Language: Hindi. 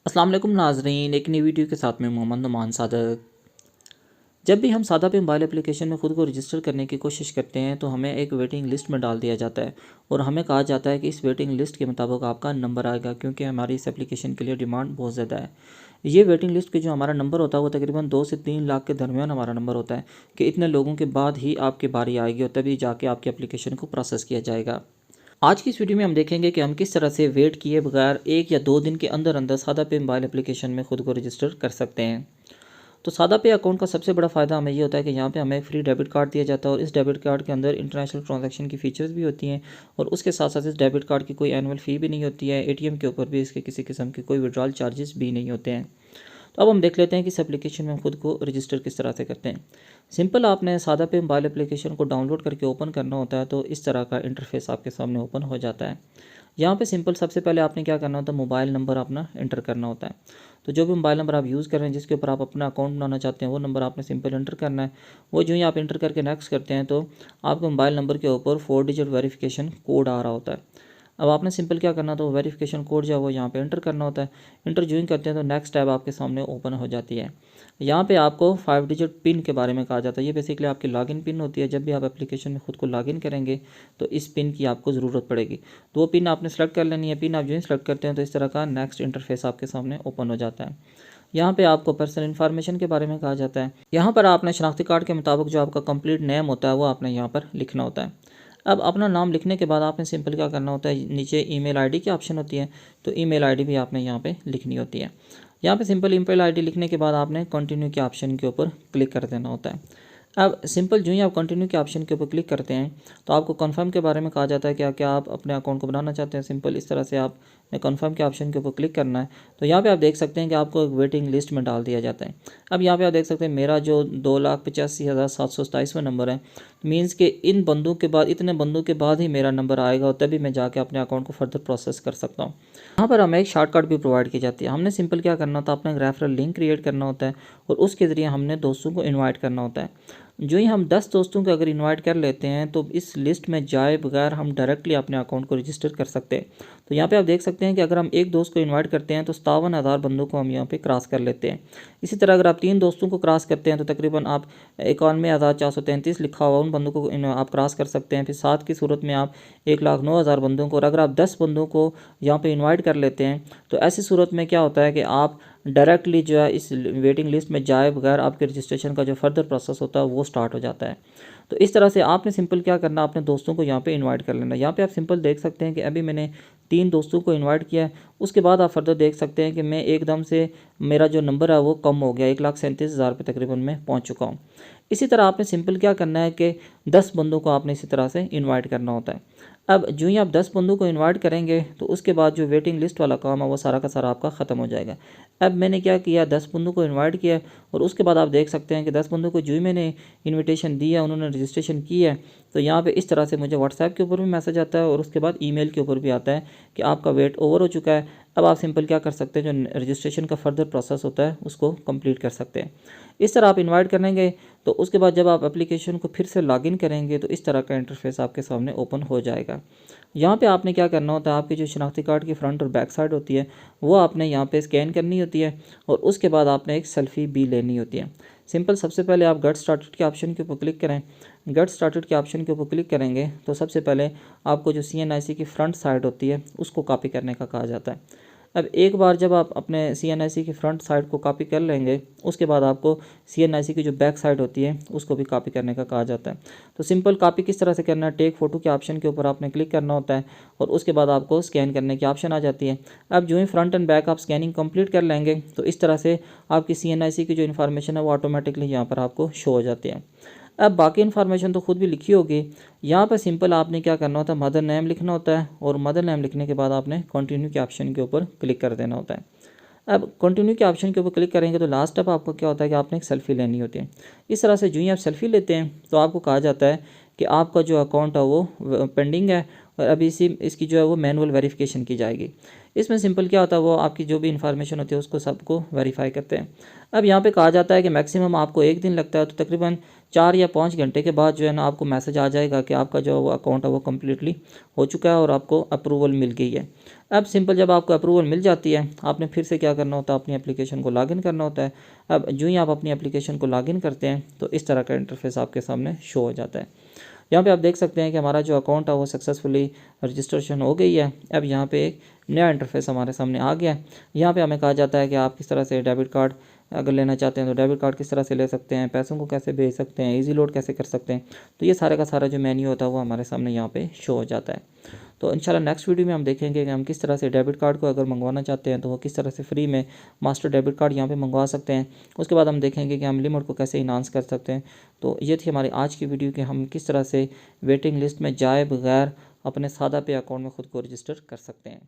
अस्सलाम वालेकुम नाज़रीन, एक नई वीडियो के साथ में मोहम्मद नुमान सादक। जब भी हम सादा पे मोबाइल एप्लीकेशन में ख़ुद को रजिस्टर करने की कोशिश करते हैं तो हमें एक वेटिंग लिस्ट में डाल दिया जाता है और हमें कहा जाता है कि इस वेटिंग लिस्ट के मुताबिक आपका नंबर आएगा, क्योंकि हमारी इस एप्लीकेशन के लिए डिमांड बहुत ज़्यादा है। ये वेटिंग लिस्ट के जो हमारा नंबर होता है वो तकरीबन 2 से 3 लाख के दरमियान हमारा नंबर होता है कि इतने लोगों के बाद ही आपकी बारी आएगी और तभी जाके आपकी एप्लीकेशन को प्रोसेस किया जाएगा। आज की इस वीडियो में हम देखेंगे कि हम किस तरह से वेट किए बगैर 1 या 2 दिन के अंदर अंदर सादा पे मोबाइल एप्लीकेशन में ख़ुद को रजिस्टर कर सकते हैं। तो सादा पे अकाउंट का सबसे बड़ा फ़ायदा हमें ये होता है कि यहाँ पे हमें फ्री डेबिट कार्ड दिया जाता है और इस डेबिट कार्ड के अंदर इंटरनेशनल ट्रांजैक्शन की फ़ीचर्स भी होती हैं और उसके साथ साथ इस डेबिट कार्ड की कोई एनुअल फ़ी भी नहीं होती है। एटीएम के ऊपर भी इसके किसी किस्म के कोई विड्रॉल चार्जेस भी नहीं होते हैं। तो अब हम देख लेते हैं कि इस एप्लीकेशन में हम खुद को रजिस्टर किस तरह से करते हैं। सिंपल, आपने सादा पे मोबाइल एप्लीकेशन को डाउनलोड करके ओपन करना होता है तो इस तरह का इंटरफेस आपके सामने ओपन हो जाता है। यहाँ पे सिंपल सबसे पहले आपने क्या करना होता है, मोबाइल नंबर अपना एंटर करना होता है। तो जो भी मोबाइल नंबर आप यूज़ कर रहे हैं, जिसके ऊपर आप अपना अकाउंट बनाना चाहते हैं, वो नंबर आपने सिंपल एंटर करना है। वो जो ही आप एंटर करके नेक्स्ट करते हैं तो आपके मोबाइल नंबर के ऊपर 4 डिजिट वेरिफिकेशन कोड आ रहा होता है। अब आपने सिंपल क्या करना, तो वेरिफिकेशन कोड जो है वो यहाँ पे एंटर करना होता है। एंटर जो ही करते हैं तो नेक्स्ट टैब आपके सामने ओपन हो जाती है। यहाँ पे आपको 5 डिजिट पिन के बारे में कहा जाता है। ये बेसिकली आपकी लॉगिन पिन होती है। जब भी आप एप्लीकेशन में खुद को लॉगिन करेंगे तो इस पिन की आपको ज़रूरत पड़ेगी। तो वो पिन आपने सेलेक्ट कर लेनी है। पिन आप जो ही सेलेक्ट करते हैं तो इस तरह का नेक्स्ट इंटरफेस आपके सामने ओपन हो जाता है। यहाँ पे आपको पर्सनल इन्फॉर्मेशन के बारे में कहा जाता है। यहाँ पर आपने शनाख्ती कार्ड के मुताबिक जो आपका कंप्लीट नेम होता है वो आपने यहाँ पर लिखना होता है। अब अपना नाम लिखने के बाद आपने सिंपल क्या करना होता है, नीचे ईमेल आईडी की ऑप्शन होती है तो ईमेल आईडी भी आपने यहाँ पे लिखनी होती है। यहाँ पे सिंपल ईमेल आईडी लिखने के बाद आपने कंटिन्यू के ऑप्शन के ऊपर क्लिक कर देना होता है। अब सिंपल जो ही आप कंटिन्यू के ऑप्शन के ऊपर क्लिक करते हैं तो आपको कंफर्म के बारे में कहा जाता है कि क्या आप अपने अकाउंट को बनाना चाहते हैं। सिंपल इस तरह से आपने कंफर्म के ऑप्शन के ऊपर क्लिक करना है। तो यहाँ पे आप देख सकते हैं कि आपको एक वेटिंग लिस्ट में डाल दिया जाता है। अब यहाँ पे आप देख सकते हैं मेरा जो 2,85,727वां नंबर है, मीन्स कि इन बंदों के बाद, इतने बंदों के बाद ही मेरा नंबर आएगा और तभी मैं जाके अपने अकाउंट को फर्दर प्रोसेस कर सकता हूँ। यहाँ पर हमें एक शॉर्टकट भी प्रोवाइड की जाती है। हमने सिंपल क्या करना होता है, अपना एक रेफरल लिंक क्रिएट करना होता है और उसके ज़रिए हमने दोस्तों को इनवाइट करना होता है। जो ही हम 10 दोस्तों को अगर इनवाइट कर लेते हैं तो इस लिस्ट में जाए बगैर हम डायरेक्टली अपने अकाउंट को रजिस्टर कर सकते हैं। तो यहाँ पे आप देख सकते हैं कि अगर हम एक दोस्त को इनवाइट करते हैं तो 57,000 बंदों को हम यहाँ पे क्रॉस कर लेते हैं। इसी तरह अगर आप 3 दोस्तों को क्रॉस करते हैं तो तकरीबन आप 91,433 लिखा हुआ उन बंदों को आप क्रॉस कर सकते हैं। फिर 7 की सूरत में आप 1,09,000 बंदों को, और अगर आप 10 बंदों को यहाँ पे इन्वाइट कर लेते हैं तो ऐसी सूरत में क्या होता है कि आप डायरेक्टली जो है इस वेटिंग लिस्ट में जाए बगैर आपके रजिस्ट्रेशन का जो फर्दर प्रोसेस होता है वो स्टार्ट हो जाता है। तो इस तरह से आपने सिंपल क्या करना, अपने दोस्तों को यहाँ पे इनवाइट कर लेना। यहाँ पे आप सिंपल देख सकते हैं कि अभी मैंने 3 दोस्तों को इनवाइट किया है। उसके बाद आप फर्दर देख सकते हैं कि मैं एकदम से मेरा जो नंबर है वो कम हो गया, 1,37,000 पे तकरीबन मैं पहुँच चुका हूँ। इसी तरह आपने सिंपल क्या करना है कि 10 बंदों को आपने इसी तरह से इन्वाइट करना होता है। अब जो ही आप 10 बंदों को इनवाइट करेंगे तो उसके बाद जो वेटिंग लिस्ट वाला काम है वो सारा का सारा आपका ख़त्म हो जाएगा। अब मैंने क्या किया, 10 बंदों को इनवाइट किया और उसके बाद आप देख सकते हैं कि 10 बंदों को जो ही मैंने इनविटेशन दी है, उन्होंने रजिस्ट्रेशन की है, तो यहाँ पे इस तरह से मुझे व्हाट्सएप के ऊपर भी मैसेज आता है और उसके बाद ईमेल के ऊपर भी आता है कि आपका वेट ओवर हो चुका है। अब आप सिंपल क्या कर सकते हैं, जो रजिस्ट्रेशन का फर्दर प्रोसेस होता है उसको कंप्लीट कर सकते हैं। इस तरह आप इनवाइट करेंगे तो उसके बाद जब आप एप्लीकेशन को फिर से लॉगिन करेंगे तो इस तरह का इंटरफेस आपके सामने ओपन हो जाएगा। यहाँ पे आपने क्या करना होता है, आपकी जो शनाख्ती कार्ड की फ्रंट और बैक साइड होती है वो आपने यहाँ पे स्कैन करनी होती है और उसके बाद आपने एक सेल्फ़ी भी लेनी होती है। सिंपल सबसे पहले आप गेट स्टार्टेड के ऑप्शन के ऊपर क्लिक करें। गेट स्टार्टेड के ऑप्शन के ऊपर क्लिक करेंगे तो सबसे पहले आपको जो CNIC की फ्रंट साइड होती है उसको कॉपी करने का कहा जाता है। अब एक बार जब आप अपने CNIC की फ्रंट साइड को कॉपी कर लेंगे उसके बाद आपको CNIC की जो बैक साइड होती है उसको भी कॉपी करने का कहा जाता है। तो सिंपल कॉपी किस तरह से करना है, टेक फ़ोटो के ऑप्शन के ऊपर आपने क्लिक करना होता है और उसके बाद आपको स्कैन करने की ऑप्शन आ जाती है। अब जो ही फ्रंट एंड बैक आप स्कैनिंग कंप्लीट कर लेंगे तो इस तरह से आपकी CNIC की जो इन्फॉर्मेशन है वो ऑटोमेटिकली यहाँ पर आपको शो हो जाती है। अब बाकी इन्फॉर्मेशन तो खुद भी लिखी होगी। यहाँ पर सिंपल आपने क्या करना होता है, मदर नेम लिखना होता है और मदर नेम लिखने के बाद आपने कंटिन्यू के ऑप्शन के ऊपर क्लिक कर देना होता है। अब कंटिन्यू के ऑप्शन के ऊपर क्लिक करेंगे तो लास्ट स्टेप आपको क्या होता है कि आपने एक सेल्फ़ी लेनी होती है। इस तरह से जो ही आप सेल्फ़ी लेते हैं तो आपको कहा जाता है कि आपका जो अकाउंट है वो पेंडिंग है और अभी इसकी जो है वो मैनुअल वेरिफिकेशन की जाएगी। इसमें सिंपल क्या होता है, वो आपकी जो भी इन्फॉर्मेशन होती है उसको सबको वेरीफाई करते हैं। अब यहाँ पे कहा जाता है कि मैक्सिमम आपको 1 दिन लगता है, तो तकरीबन 4 या 5 घंटे के बाद जो है ना आपको मैसेज आ जाएगा कि आपका जो वो अकाउंट है वो कम्प्लीटली हो चुका है और आपको अप्रूवल मिल गई है। अब सिंपल जब आपको अप्रूवल मिल जाती है, आपने फिर से क्या करना होता है, अपनी एप्लीकेशन को लॉगिन करना होता है। अब जो ही आप अपनी एप्लीकेशन को लॉगिन करते हैं तो इस तरह का इंटरफेस आपके सामने शो हो जाता है। यहाँ पे आप देख सकते हैं कि हमारा जो अकाउंट है वो सक्सेसफुली रजिस्ट्रेशन हो गई है। अब यहाँ पे एक नया इंटरफेस हमारे सामने आ गया है। यहाँ पे हमें कहा जाता है कि आप किस तरह से डेबिट कार्ड अगर लेना चाहते हैं तो डेबिट कार्ड किस तरह से ले सकते हैं, पैसों को कैसे भेज सकते हैं, इजी लोड कैसे कर सकते हैं। तो ये सारे का सारा जो मेन्यू होता है वो हमारे सामने यहाँ पे शो हो जाता है। तो इंशाल्लाह नेक्स्ट वीडियो में हम देखेंगे कि हम किस तरह से डेबिट कार्ड को अगर मंगवाना चाहते हैं तो वो किस तरह से फ्री में मास्टर डेबिट कार्ड यहाँ पे मंगवा सकते हैं। उसके बाद हम देखेंगे कि हम लिमिट को कैसे इन्हांस कर सकते हैं। तो ये थी हमारी आज की वीडियो कि हम किस तरह से वेटिंग लिस्ट में जाए बगैर अपने सादा पे अकाउंट में ख़ुद को रजिस्टर कर सकते हैं।